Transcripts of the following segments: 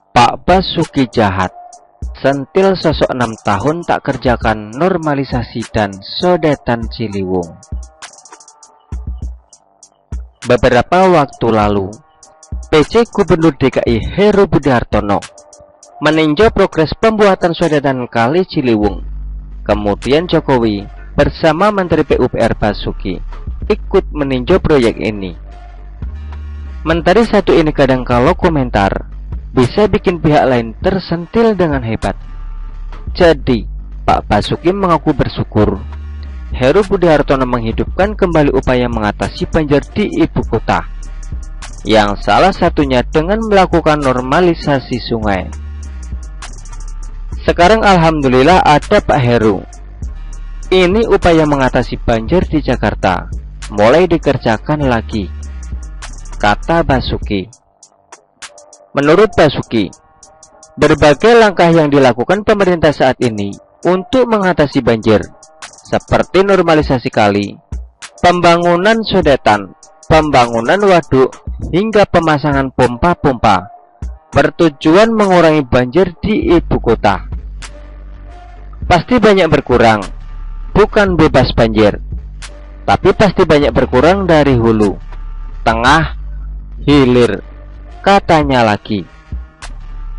Pak Basuki jahat, sentil sosok 6 tahun tak kerjakan normalisasi dan sodetan Ciliwung. Beberapa waktu lalu, PJ Gubernur DKI Heru Budi Hartono meninjau progres pembuatan sodetan Kali Ciliwung. Kemudian Jokowi bersama Menteri PUPR Basuki ikut meninjau proyek ini. Menteri satu ini kadang kalau komentar bisa bikin pihak lain tersentil dengan hebat. Jadi, Pak Basuki mengaku bersyukur Heru Budi Hartono menghidupkan kembali upaya mengatasi banjir di ibu kota, yang salah satunya dengan melakukan normalisasi sungai. Sekarang alhamdulillah ada Pak Heru. Ini upaya mengatasi banjir di Jakarta mulai dikerjakan lagi, kata Basuki. Menurut Basuki, berbagai langkah yang dilakukan pemerintah saat ini untuk mengatasi banjir, seperti normalisasi kali, pembangunan sodetan, pembangunan waduk, hingga pemasangan pompa-pompa, bertujuan mengurangi banjir di ibu kota. Pasti banyak berkurang, bukan bebas banjir, tapi pasti banyak berkurang dari hulu, tengah, hilir, katanya lagi.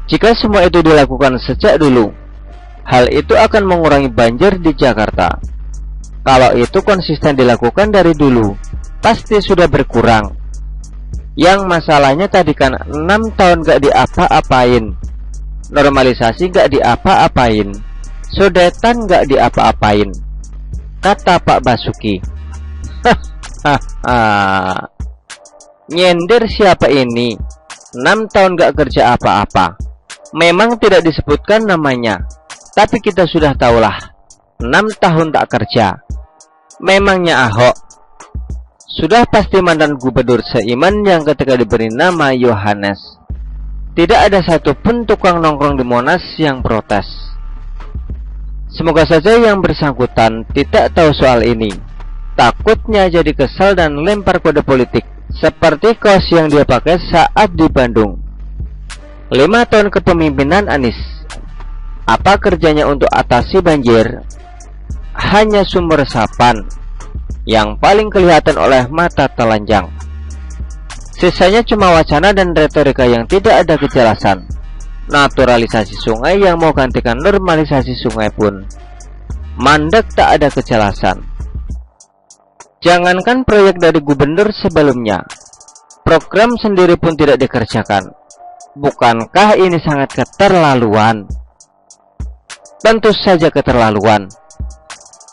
Jika semua itu dilakukan sejak dulu, hal itu akan mengurangi banjir di Jakarta. Kalau itu konsisten dilakukan dari dulu, pasti sudah berkurang. Yang masalahnya tadi kan 6 tahun gak diapa-apain, normalisasi gak diapa-apain, sodetan gak diapa-apain, kata Pak Basuki. Nyender siapa ini? 6 tahun gak kerja apa-apa. Memang tidak disebutkan namanya, tapi kita sudah tahulah 6 tahun tak kerja. Memangnya Ahok? Sudah pasti mantan gubernur seiman yang ketika diberi nama Yohanes, tidak ada satupun tukang nongkrong di Monas yang protes. Semoga saja yang bersangkutan tidak tahu soal ini. Takutnya jadi kesal dan lempar kode politik, seperti kaos yang dia pakai saat di Bandung. 5 tahun kepemimpinan Anies, apa kerjanya untuk atasi banjir? Hanya sumber resapan yang paling kelihatan oleh mata telanjang. Sisanya cuma wacana dan retorika yang tidak ada kejelasan. Naturalisasi sungai yang mau gantikan normalisasi sungai pun mandek, tak ada kejelasan. Jangankan proyek dari gubernur sebelumnya, program sendiri pun tidak dikerjakan. Bukankah ini sangat keterlaluan? Tentu saja keterlaluan.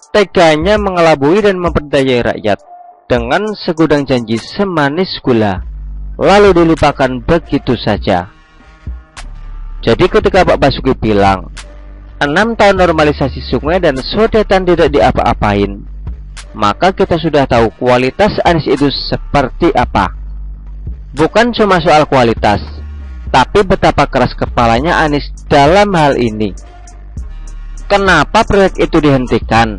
Teganya mengelabui dan memperdayai rakyat dengan segudang janji semanis gula, lalu dilupakan begitu saja. Jadi ketika Pak Basuki bilang 6 tahun normalisasi sungai dan sodetan tidak diapa-apain, maka kita sudah tahu kualitas Anies itu seperti apa. Bukan cuma soal kualitas, tapi betapa keras kepalanya Anies dalam hal ini. Kenapa proyek itu dihentikan?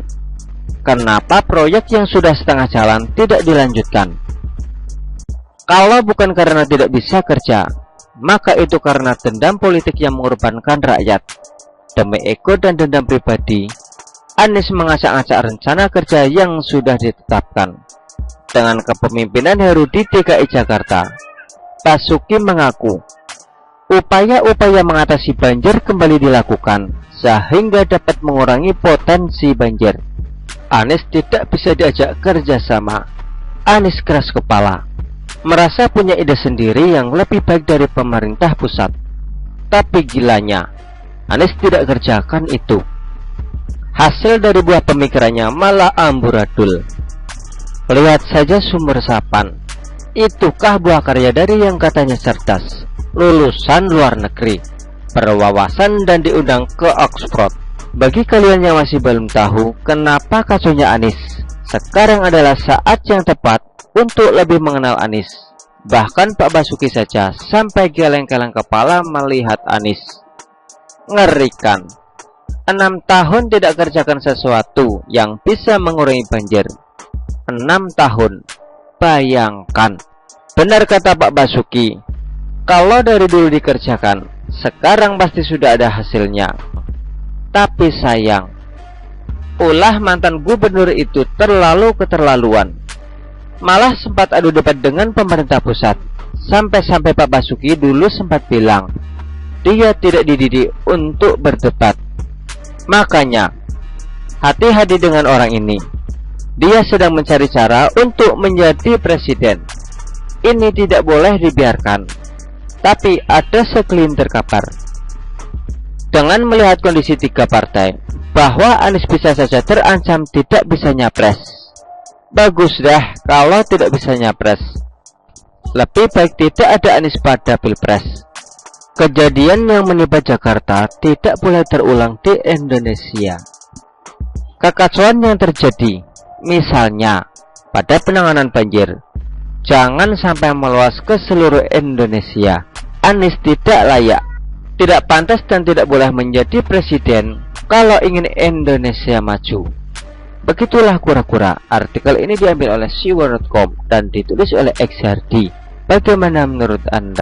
Kenapa proyek yang sudah setengah jalan tidak dilanjutkan? Kalau bukan karena tidak bisa kerja, maka itu karena dendam politik yang mengorbankan rakyat. Demi ego dan dendam pribadi, Anies mengacak-acak rencana kerja yang sudah ditetapkan. Dengan kepemimpinan Heru di DKI Jakarta, Basuki mengaku upaya-upaya mengatasi banjir kembali dilakukan sehingga dapat mengurangi potensi banjir. Anies tidak bisa diajak kerjasama. Anies keras kepala, merasa punya ide sendiri yang lebih baik dari pemerintah pusat. Tapi gilanya, Anies tidak kerjakan itu. Hasil dari buah pemikirannya malah amburadul. Lihat saja sumber resapan. Itukah buah karya dari yang katanya cerdas, lulusan luar negeri, berwawasan dan diundang ke Oxford. Bagi kalian yang masih belum tahu kenapa kacaunya Anies, sekarang adalah saat yang tepat untuk lebih mengenal Anies. Bahkan Pak Basuki saja sampai geleng-geleng kepala melihat Anies. Ngerikan. 6 tahun tidak kerjakan sesuatu yang bisa mengurangi banjir. 6 tahun. Bayangkan. Benar kata Pak Basuki, kalau dari dulu dikerjakan, sekarang pasti sudah ada hasilnya. Tapi sayang, ulah mantan gubernur itu terlalu keterlaluan. Malah sempat adu debat dengan pemerintah pusat. Sampai-sampai Pak Basuki dulu sempat bilang, dia tidak dididik untuk berdebat. Makanya, hati-hati dengan orang ini. Dia sedang mencari cara untuk menjadi presiden. Ini tidak boleh dibiarkan. Tapi ada segelintir kabar. Dengan melihat kondisi 3 partai, bahwa Anies bisa saja terancam tidak bisa nyapres. Bagus dah kalau tidak bisa nyapres. Lebih baik tidak ada Anies pada pilpres. Kejadian yang menimpa Jakarta tidak boleh terulang di Indonesia. Kekacauan yang terjadi, misalnya pada penanganan banjir, jangan sampai meluas ke seluruh Indonesia. Anies tidak layak, tidak pantas dan tidak boleh menjadi presiden kalau ingin Indonesia maju. Begitulah kura-kura. Artikel ini diambil oleh siwar.com dan ditulis oleh XRD. Bagaimana menurut Anda?